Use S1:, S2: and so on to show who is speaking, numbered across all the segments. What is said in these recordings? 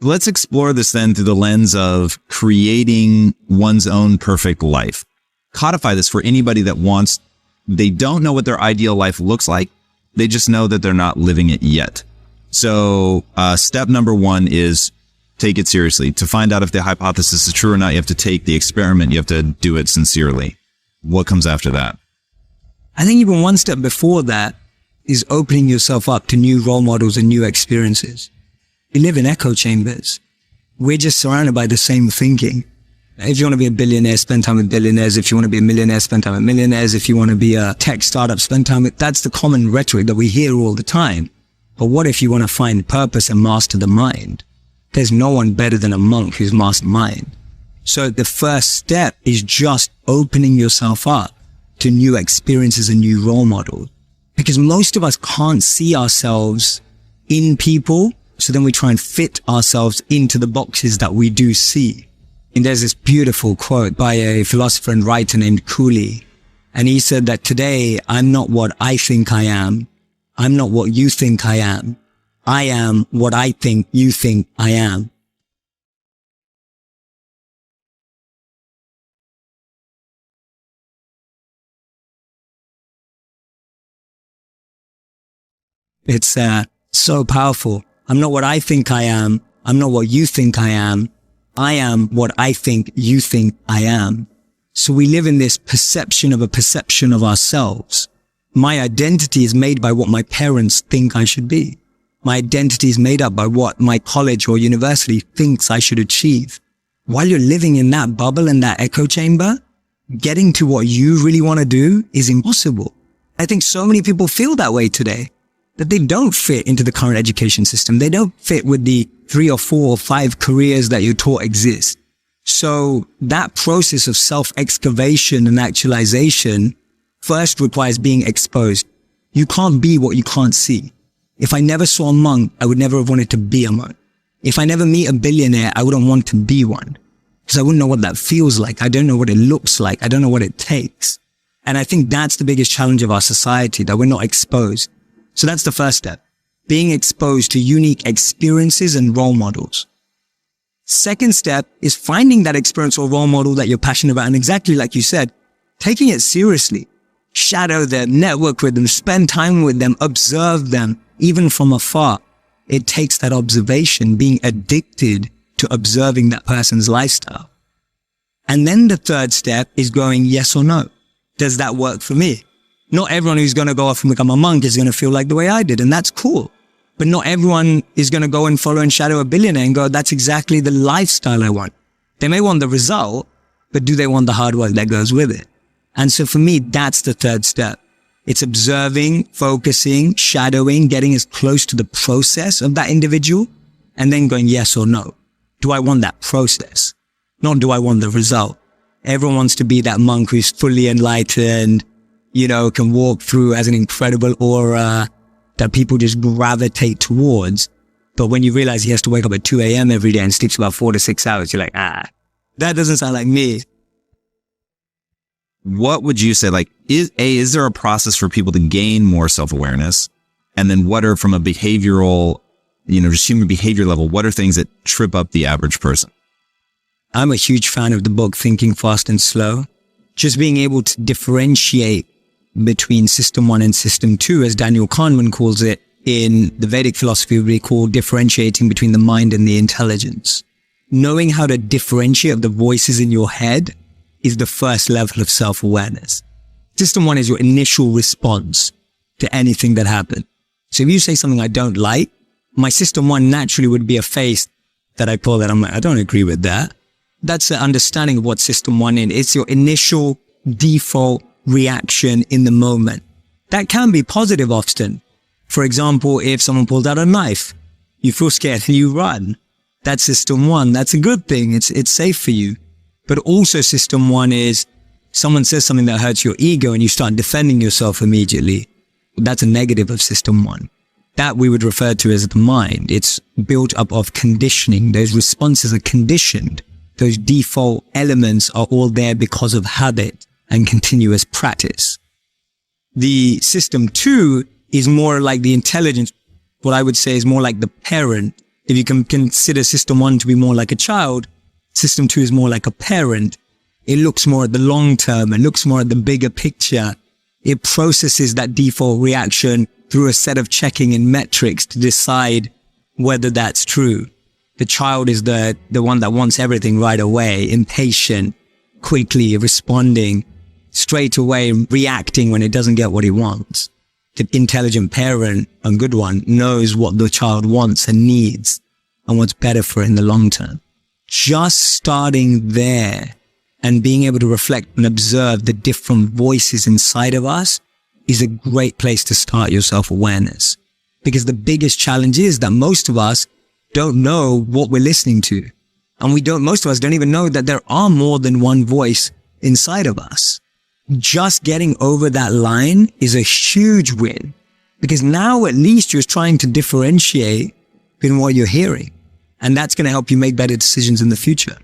S1: Let's explore this then through the lens of creating one's own perfect life. Codify this for anybody that they don't know what their ideal life looks like. They just know that they're not living it yet. So step number 1 is take it seriously. To find out if the hypothesis is true or not, you have to take the experiment. You have to do it sincerely. What comes after that?
S2: I think even one step before that is opening yourself up to new role models and new experiences. We live in echo chambers. We're just surrounded by the same thinking. If you want to be a billionaire, spend time with billionaires. If you want to be a millionaire, spend time with millionaires. If you want to be a tech startup, spend time with... That's the common rhetoric that we hear all the time. But what if you want to find purpose and master the mind? There's no one better than a monk who's mastered mind. So the first step is just opening yourself up to new experiences and new role models. Because most of us can't see ourselves in people, so then we try and fit ourselves into the boxes that we do see. And there's this beautiful quote by a philosopher and writer named Cooley. And he said that today, I'm not what I think I am. I'm not what you think I am. I am what I think you think I am. It's so powerful. I'm not what I think I am. I'm not what you think I am. I am what I think you think I am. So we live in this perception of a perception of ourselves. My identity is made by what my parents think I should be. My identity is made up by what my college or university thinks I should achieve. While you're living in that bubble, in that echo chamber, getting to what you really want to do is impossible. I think so many people feel that way today, that they don't fit into the current education system. They don't fit with the 3 or 4 or 5 careers that you're taught exist. So that process of self-excavation and actualization first requires being exposed. You can't be what you can't see. If I never saw a monk, I would never have wanted to be a monk. If I never meet a billionaire, I wouldn't want to be one. Because I wouldn't know what that feels like. I don't know what it looks like. I don't know what it takes. And I think that's the biggest challenge of our society, that we're not exposed. So that's the first step. Being exposed to unique experiences and role models. Second step is finding that experience or role model that you're passionate about. And exactly like you said, taking it seriously. Shadow them, network with them, spend time with them, observe them, even from afar. It takes that observation, being addicted to observing that person's lifestyle. And then the third step is going yes or no. Does that work for me? Not everyone who's going to go off and become a monk is going to feel like the way I did, and that's cool. But not everyone is going to go and follow and shadow a billionaire and go, that's exactly the lifestyle I want. They may want the result, but do they want the hard work that goes with it? And so for me, that's the third step. It's observing, focusing, shadowing, getting as close to the process of that individual, and then going yes or no. Do I want that process? Not do I want the result? Everyone wants to be that monk who's fully enlightened, can walk through as an incredible aura that people just gravitate towards. But when you realize he has to wake up at 2 a.m. every day and sleeps about 4 to 6 hours, you're like, that doesn't sound like me.
S1: What would you say, is there a process for people to gain more self-awareness? And then what are, from a behavioral, just human behavior level, what are things that trip up the average person?
S2: I'm a huge fan of the book, Thinking Fast and Slow. Just being able to differentiate between system 1 and system 2, as Daniel Kahneman calls it, in the Vedic philosophy we call differentiating between the mind and the intelligence. Knowing how to differentiate the voices in your head is the first level of self-awareness. System 1 is your initial response to anything that happened. So if you say something I don't like, my system 1 naturally would be a face that I pull that I'm like, I don't agree with that. That's the understanding of what system 1 is. It's your initial default reaction in the moment. That can be positive often. For example, if someone pulls out a knife, you feel scared and you run. That's system 1. That's a good thing. It's safe for you. But also system 1 is someone says something that hurts your ego and you start defending yourself immediately. That's a negative of system 1. That we would refer to as the mind. It's built up of conditioning. Those responses are conditioned. Those default elements are all there because of habit and continuous practice. The system 2 is more like the intelligence. What I would say is more like the parent. If you can consider system 1 to be more like a child, system 2 is more like a parent. It looks more at the long term. It looks more at the bigger picture. It processes that default reaction through a set of checking and metrics to decide whether that's true. The child is the one that wants everything right away, impatient, quickly responding, straight away reacting when it doesn't get what he wants. The intelligent parent, a good one, knows what the child wants and needs and what's better for it in the long term. Just starting there and being able to reflect and observe the different voices inside of us is a great place to start your self-awareness. Because the biggest challenge is that most of us don't know what we're listening to. And most of us don't even know that there are more than one voice inside of us. Just getting over that line is a huge win, because now at least you're trying to differentiate in what you're hearing. And that's going to help you make better decisions in the future.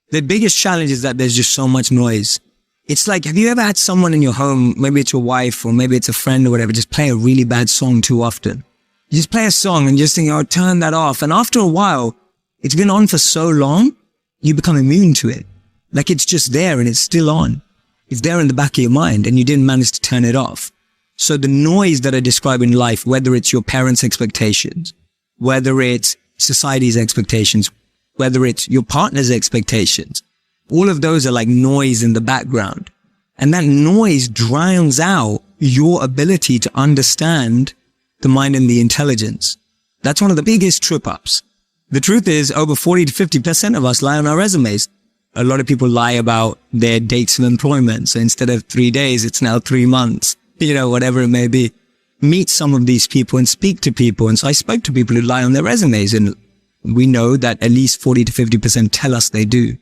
S2: The biggest challenge is that there's just so much noise. It's like, have you ever had someone in your home, maybe it's your wife or maybe it's a friend or whatever, just play a really bad song too often? You just play a song and just think, oh, turn that off. And after a while, it's been on for so long, you become immune to it. Like it's just there and it's still on. It's there in the back of your mind and you didn't manage to turn it off. So the noise that I describe in life, whether it's your parents' expectations, whether it's society's expectations, whether it's your partner's expectations, all of those are like noise in the background. And that noise drowns out your ability to understand the mind and the intelligence. That's one of the biggest trip-ups. The truth is, over 40 to 50% of us lie on our resumes. A lot of people lie about their dates of employment. So instead of 3 days, it's now 3 months, whatever it may be. Meet some of these people and speak to people. And so I spoke to people who lie on their resumes, and we know that at least 40 to 50% tell us they do.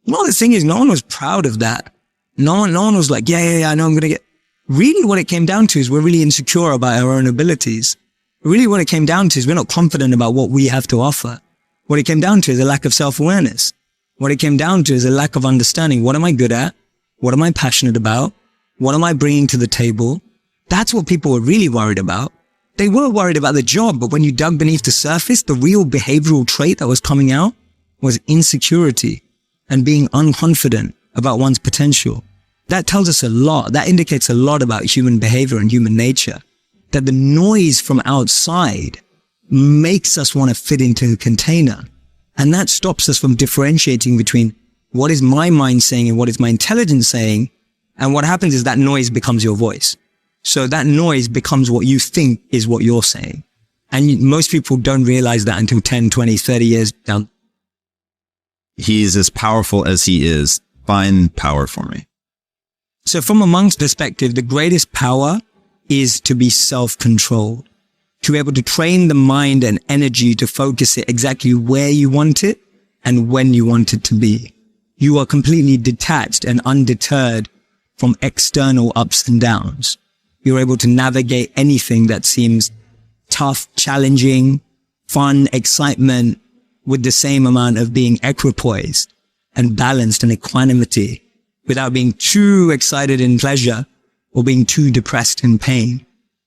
S2: Well, the thing is, no one was proud of that. No one was like, yeah, I know I'm going to get. Really what it came down to is we're really insecure about our own abilities. Really what it came down to is we're not confident about what we have to offer. What it came down to is a lack of self-awareness. What it came down to is a lack of understanding. What am I good at? What am I passionate about? What am I bringing to the table? That's what people were really worried about. They were worried about the job, but when you dug beneath the surface, the real behavioral trait that was coming out was insecurity and being unconfident about one's potential. That tells us a lot. That indicates a lot about human behavior and human nature. That the noise from outside makes us want to fit into a container. And that stops us from differentiating between what is my mind saying and what is my intelligence saying. And what happens is that noise becomes your voice. So that noise becomes what you think is what you're saying. And most people don't realize that until 10, 20, 30 years down.
S1: He's as powerful as he is. Find power for me.
S2: So from a monk's perspective, the greatest power is to be self-controlled, to be able to train the mind and energy to focus it exactly where you want it and when you want it to be. You are completely detached and undeterred from external ups and downs. You're able to navigate anything that seems tough, challenging, fun, excitement with the same amount of being equipoised and balanced and equanimity without being too excited in pleasure or being too depressed in pain.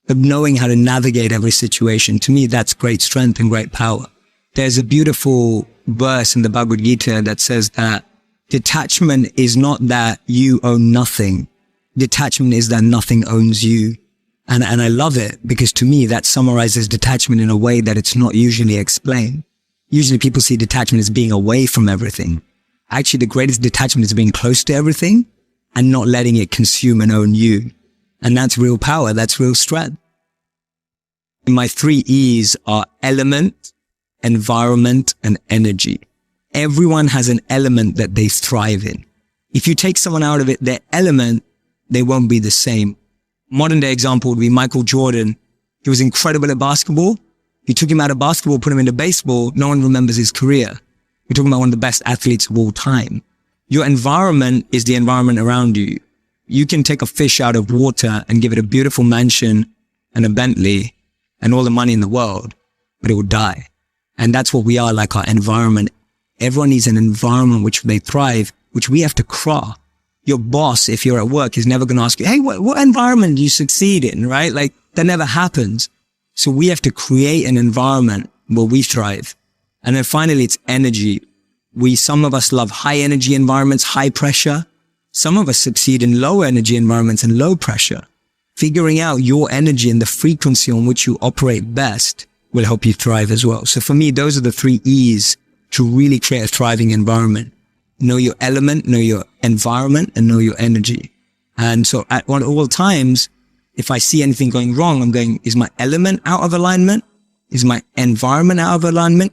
S2: Of knowing how to navigate every situation. To me, that's great strength and great power. There's a beautiful verse in the Bhagavad Gita that says that detachment is not that you own nothing. Detachment is that nothing owns you. And I love it because to me, that summarizes detachment in a way that it's not usually explained. Usually people see detachment as being away from everything. Actually, the greatest detachment is being close to everything and not letting it consume and own you. And that's real power. That's real strength. My 3 E's are element, environment, and energy. Everyone has an element that they thrive in. If you take someone out of it, their element, they won't be the same. Modern day example would be Michael Jordan. He was incredible at basketball. You took him out of basketball, put him into baseball. No one remembers his career. You're talking about one of the best athletes of all time. Your environment is the environment around you. You can take a fish out of water and give it a beautiful mansion and a Bentley and all the money in the world, but it will die. And that's what we are, like our environment. Everyone needs an environment which they thrive, which we have to craft. Your boss, if you're at work, is never going to ask you, hey, what environment do you succeed in, right? Like that never happens. So we have to create an environment where we thrive. And then finally, it's energy. Some of us love high energy environments, high pressure. Some of us succeed in low energy environments and low pressure. Figuring out your energy and the frequency on which you operate best will help you thrive as well. So for me, those are the 3 E's to really create a thriving environment. Know your element, know your environment, and know your energy. And so at all times, if I see anything going wrong, I'm going, is my element out of alignment? Is my environment out of alignment?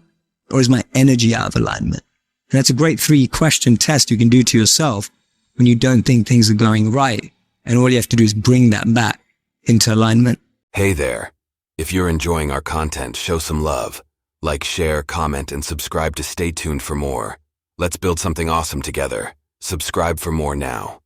S2: Or is my energy out of alignment? And that's a great 3-question test you can do to yourself when you don't think things are going right. And all you have to do is bring that back into alignment.
S3: Hey there. If you're enjoying our content, show some love. Like, share, comment, and subscribe to stay tuned for more. Let's build something awesome together. Subscribe for more now.